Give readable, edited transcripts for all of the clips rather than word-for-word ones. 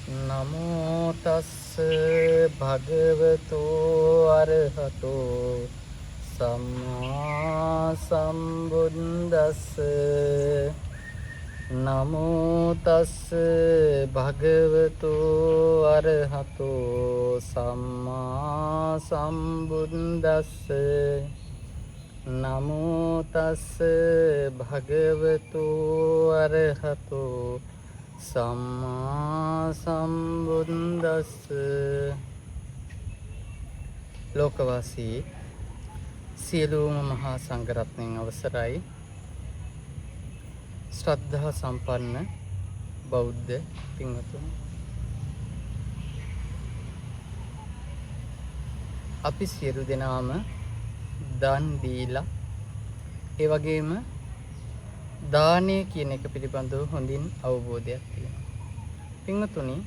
නමෝ තස්ස භගවතු අරහතෝ සම්මා සම්බුද්දස්ස. නමෝ තස්ස භගවතු අරහතෝ සම්මා සම්බුද්දස්ස. නමෝ තස්ස භගවතු අරහතෝ සම්මා සම්බුද්දස්ස. ලෝකවාසී සියලුම මහා සංඝරත්නයන් අවසරයි. ශ්‍රද්ධා සම්පන්න බෞද්ධ පින්වතුනි, අපි සියලු දෙනාම දන් දීලා ඒ වගේම දානය කියන එක පිළිබඳව හොඳින් අවබෝධයක් තියෙනවා. පින්වතුනි,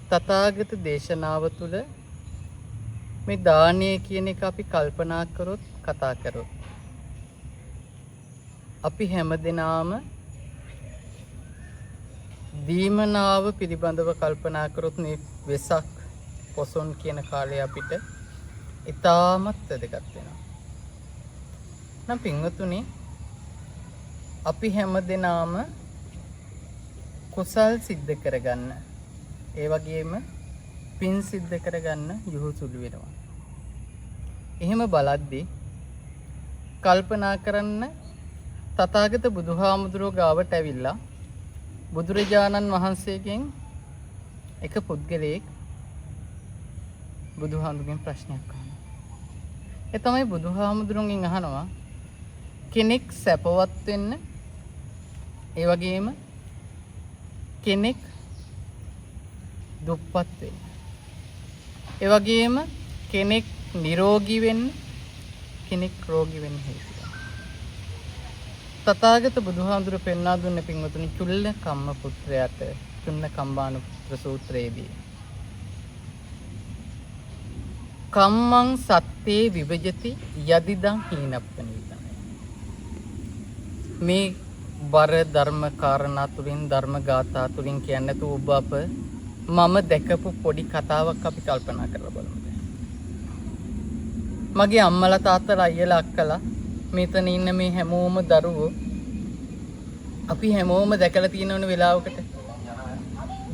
තථාගත දේශනාව තුළ මේ දානය කියන එක අපි කල්පනා කරොත්, කතා කරොත්, අපි හැමදෙනාම දීමනාව පිළිබඳව කල්පනා කරොත් මේ වෙසක් පොසොන් කියන කාලේ අපිට ඉතාමත් වැදගත් වෙනවා. නම් පින්වතුනි, අපි හැමදෙනාම කුසල් සිද්ධ කරගන්න, ඒ වගේම පින් සිද්ධ කරගන්න යොහුසුළු වෙනවා. එහෙම බලද්දී කල්පනා කරන්න, තථාගත බුදුහාමුදුරුවෝ ගාවට ඇවිල්ලා බුදුරජාණන් වහන්සේගෙන් එක පුද්ගලයෙක් බුදුහාමුදුරුවන්ගෙන් ප්‍රශ්නයක් අහනවා. ඒ තමයි බුදුහාමුදුරුවන්ගෙන් අහනවා, කෙනෙක් සැපවත් වෙන්න, ඒ වගේම කෙනෙක් දුප්පත් වෙන්න, ඒ වගේම කෙනෙක් නිරෝගී වෙන්න, කෙනෙක් රෝගී වෙන්න හේතුව. තථාගත බුදුහාමුදුරුවෝ පෙන්වා දුන්න පින්වතුනි, චුල්ල කම්ම පුත්‍රයාට චුන්න කම්බාන පුත්‍ර සූත්‍රයේදී කම්මං සත්තේ විභජති යදිදං හීනප්පනිතං. මේ බර ධර්ම කාරණා තුලින්, ධර්ම ගාථා තුලින් කියන්නේ තු ඔබ අප මම දැකපු පොඩි කතාවක් අපි කල්පනා කරලා බලමු. මගේ අම්මලා තාත්තලා අයියලා අක්කලා මෙතන ඉන්න මේ හැමෝම දරුවෝ අපි හැමෝම දැකලා තියෙනවනේ වෙලාවකට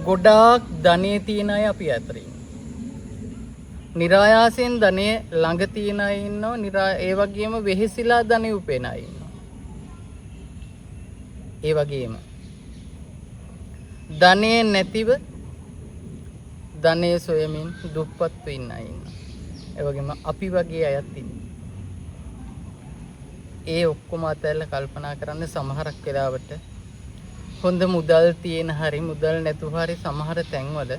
ගොඩාක් ධනෙ තියන අය අපි අතර ඉන්නවා. නිරායාසයෙන් ධනෙ ළඟ තියන අය ඉන්නවා. ඒ වගේම වෙහෙසිලා ධනෙ උපේන අය ඉන්නවා. ඒ වගේම ධනෙ නැතිව ධනෙ සොයමින් දුප්පත් වෙන්න අය ඉන්නවා. ඒ වගේම අපි වගේ අයත් ඉන්නවා. ඒ ඔක්කොම අතහැරලා කල්පනා කරන්න, සමහරක් වෙලාවට හොඳ මුදල් තියෙන හරි මුදල් නැතුව හරි සමහර තැන්වල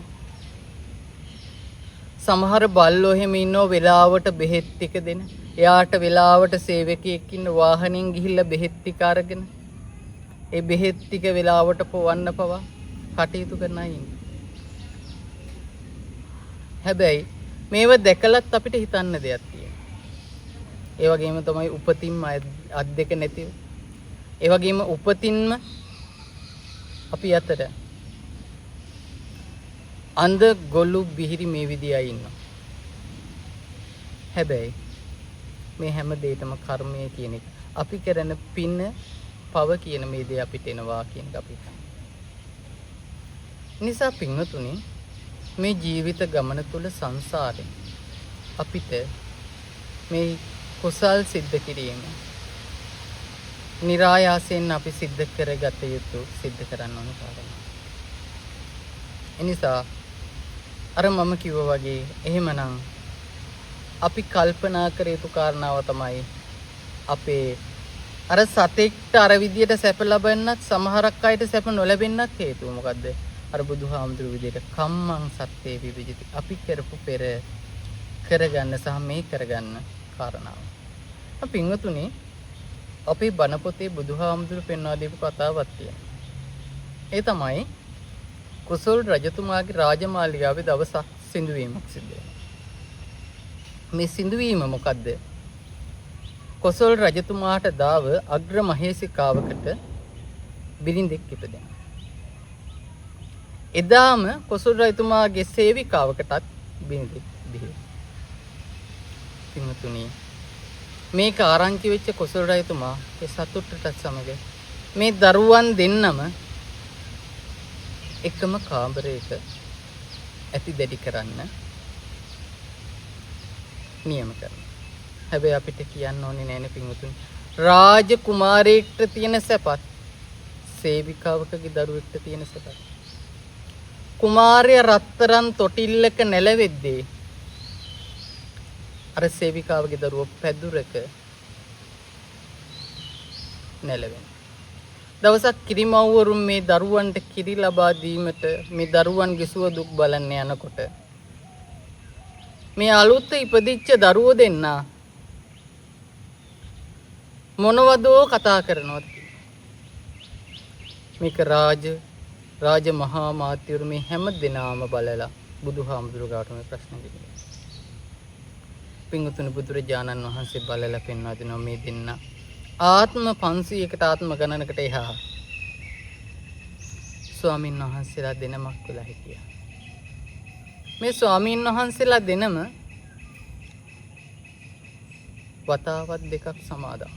සමහර බල්ලෝ එහෙම ඉන්නෝ වෙලාවට බෙහෙත් ටික දෙන, එයාට වෙලාවට සේවකයෙක් ඉන්න වාහනෙන් ගිහිල්ලා බෙහෙත් ටික අරගෙන ඒ බෙහෙත් ටික වෙලාවට පොවන්න පවා කටයුතු කරන අය ඉන්නේ. හැබැයි මේව දැකලත් අපිට හිතන්න දෙයක් තියෙනවා. ඒ වගේම තමයි උපතින්ම අත් දෙක නැතිව, ඒ වගේම උපතින්ම අපි අතර අන්ධ ගොළු බිහිරි මේ විදියයි ඉන්නවා. හැබැයි මේ හැම දෙයකම කර්මය කියන එක, අපි කරන පින පව කියන මේ දේ අපිට එනවා කියන එක අපි හිතනවා. නිසා පින්වතුනි, මේ ජීවිත ගමන තුල සංසාරේ අපිට මේ කුසල් සිද්ධ කිරීම නිරායාසයෙන් අපි සිද්ධ කරගත යුතු, සිද්ධ කරන්න ඕන කාරණා. එනිසා අර මම කිව්වා වගේ එහෙමනම් අපි කල්පනා කර යුතු කාරණාව තමයි අපේ අර සතෙක්ට අර විදියට සැප ලබන්නත්, සමහරක් අයට සැප නොලැබෙන්නත් හේතුව මොකද්ද? අර බුදුහාමුදුරු විදියට කම්මං සත්තේ විවිජිත, අපි කරපු පෙර කරගන්න සහ මේ කරගන්න කාරණාව. පින්වතුනි, අපේ බණ පොතේ බුදුහාමුදුරු පෙන්වා දීපු කතාවක් තියෙනවා. ඒ තමයි කුසල් රජතුමාගේ රාජමාලිගාවේ දවසක් සිඳුවීමක් සිද්ධ වෙනවා. මේ සිඳුවීම මොකද්ද? කොසල් රජතුමාට දාව අග්‍ර මහේසිකාවකට බිරිඳෙක් ඉපදෙනවා. එදාම කොසල් රජතුමාගේ සේවිකාවකටත් බිනි දිහේ. පින්වතුනි මේක ආරංචි වෙච්ච කොසල් රජතුමා ඒ සතුටට සමග මේ දරුවන් දෙන්නම එකම කාමරයක ඇති දෙඩි කරන්න නියම කරනවා. හැබැයි අපිට කියන්න ඕනේ නෑනේ පින්වතුනි. රාජ කුමාරයෙක්ට තියෙන සැපත් සේවිකාවකගේ දරුවෙක්ට තියෙන සැපත්. කුමාරයා රත්තරන් තොටිල්ලක නැලවෙද්දී අර සේවිකාවගේ දරුවෝ පැදුරක නැලවෙන. දවසක් කිරිමව්වරුන් මේ දරුවන්ට කිරි ලබා දීමට මේ දරුවන්ගේ සුව දුක් බලන්න යනකොට මේ අලුත් ඉපදිච්ච දරුවෝ දෙන්න මොනවදෝ කතා කරනවද? මේක රාජ මහා මාත්‍යවරු මේ හැම දිනාම බලලා බුදුහාමුදුරුවෝට මේ ප්‍රශ්න දෙනවා. පින්වතුනි බුදුරජාණන් වහන්සේ බලලා පෙන්වා දෙනවා මේ දෙන්න ආත්ම 500කට ආත්ම ගණනකට එහා ස්වාමීන් වහන්සේලා දෙනමක් වෙලා හිටියා. මේ ස්වාමීන් වහන්සේලා දෙනම වතාවත් දෙකක් සමාදන්.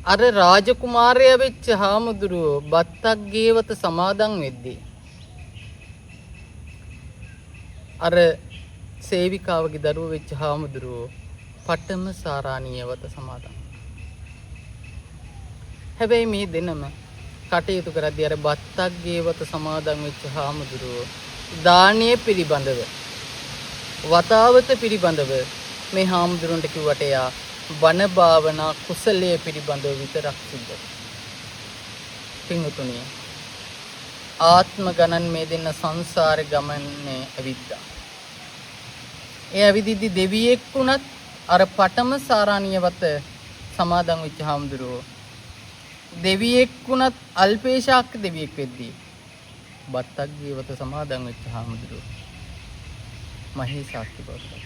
අර රාජකුමාරයා වෙච්ච හාමුදුරුවෝ බත්තක් ගේවත සමාදන් වෙද්දී අර සේවිකාවගේ දරුවෝ වෙච්ච හාමුදුරුවෝ පටම සාරාණීයවත සමාදන්. හැබැයි මේ දෙනම කටයුතු කරද්දී අර බත්තක් ගේවත සමාදන් වෙච්ච හාමුදුරුවෝ දානීය පිළිබඳව වතාවත පිළිබඳව මේ හාමුදුරුවන්ට කිව්වට එයා බණ භාවනා කුසලයේ පිළිබඳව විතරක් සිද්ධ. පින්වතුනි ආත්ම ගණන් මේ දෙන්න සංසාර ගමනේ ඇවිද්දා. ඒ ඇවිදිද්දි දෙවියෙක් වුණත් අර පටම සාරාණීයවත සමාදන් වෙච්ච හාමුදුරුවෝ දෙවියෙක් වුණත් අල්පේශාක්ක දෙවියෙක් වෙද්දී බත්තක් ගේවත සමාදන් වෙච්ච හාමුදුරුවෝ මහේසාක්ක බවට.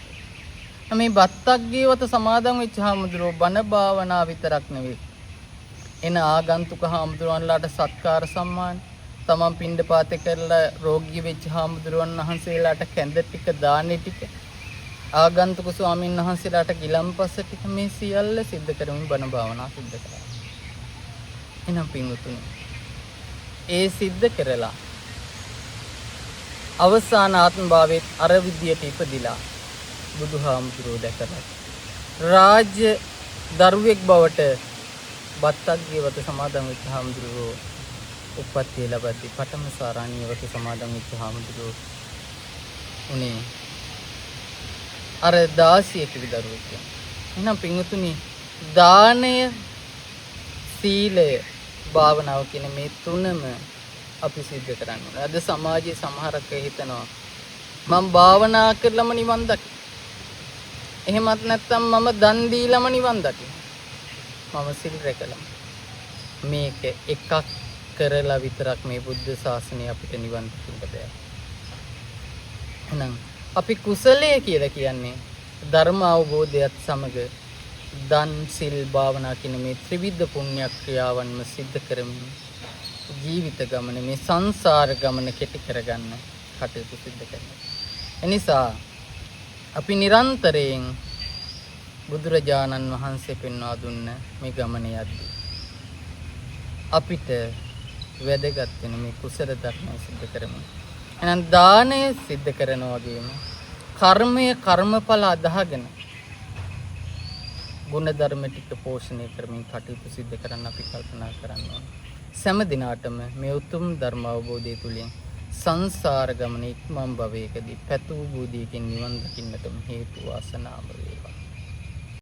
මේ බත්තක් ගේවත සමාදන් වෙච්ච හාමුදුරුවෝ බණ භාවනා විතරක් නෙවෙයි එන ආගන්තුක හාමුදුරුවන්ලාට සත්කාර සම්මාන තමන් පිණ්ඩපාතේ කරලා රෝගී වෙච්ච හාමුදුරුවන් වහන්සේලාට කැඳ ටික දාන්නේ ටික ආගන්තුක ස්වාමීන් වහන්සේලාට ගිලම්පස ටික මේ සියල්ල සිද්ධ කරමින් බණ භාවනා සිද්ධ කරා. එනම් පින්වතුනි ඒ සිද්ධ කරලා අවසාන ආත්ම භාවයේ අර විදියට ඉපදිලා බුදුහාමුදුරුවෝ දැකලා රාජ්‍ය දරුවෙක් බවට බත්තක් ගේවත සමාදන් වෙච්ච හාමුදුරුවෝ උපත්ති ලැබද්දී පඨම සාරාණීයවත සමාදන් වෙච්ච හාමුදුරුවෝ උනේ අර 16 කිරි දරුවෙක්. එහෙනම් පින්වතුනි දානය සීලය භාවනාව කියන මේ තුනම අපි සිද්ධ කරන්න ඕනේ. අද සමාජයේ සමහරක් හිතනවා මම භාවනා කරලම නිවන් දකි. එහෙමත් නැත්නම් මම දන් දීලම නිවන් දකි. මම සිල් රැකලම. මේක එකක් කරලා විතරක් මේ බුද්ධ ශාසනය අපිට නිවන් දකින්න බෑ. එහෙනම් අපි කුසලය කියලා කියන්නේ ධර්ම අවබෝධයත් සමග දන් සිල් භාවනා කියන මේ ත්‍රිවිධ පුණ්‍ය ක්‍රියාවන්ම සිද්ධ කරමින් ජීවිත ගමන මේ සංසාර ගමන කෙටි කරගන්න කටයුතු සිද්ධ කරනවා. එනිසා අපි නිරන්තරයෙන් බුදුරජාණන් වහන්සේ පෙන්වා දුන්න මේ ගමන යද්දී අපිට වැදගත් වෙන මේ කුසල ධර්මය සිද්ධ කරමු. එහෙනම් දානය සිද්ධ කරනවා වගේම කර්මය කර්මඵල අදහගෙන ගුණ ධර්ම ටික පෝෂණය කරමින් කටයුතු සිද්ධ කරන්න අපි කල්පනා කරන්න ඕනේ. සෑම දිනාටම මේ උතුම් ධර්ම අවබෝධය තුලින් සංසාර ගමන ඉක්මන් භවයකදී පැතූ බෝධියකින් නිවන් දකින්නටම හේතු වාසනාම වේවා.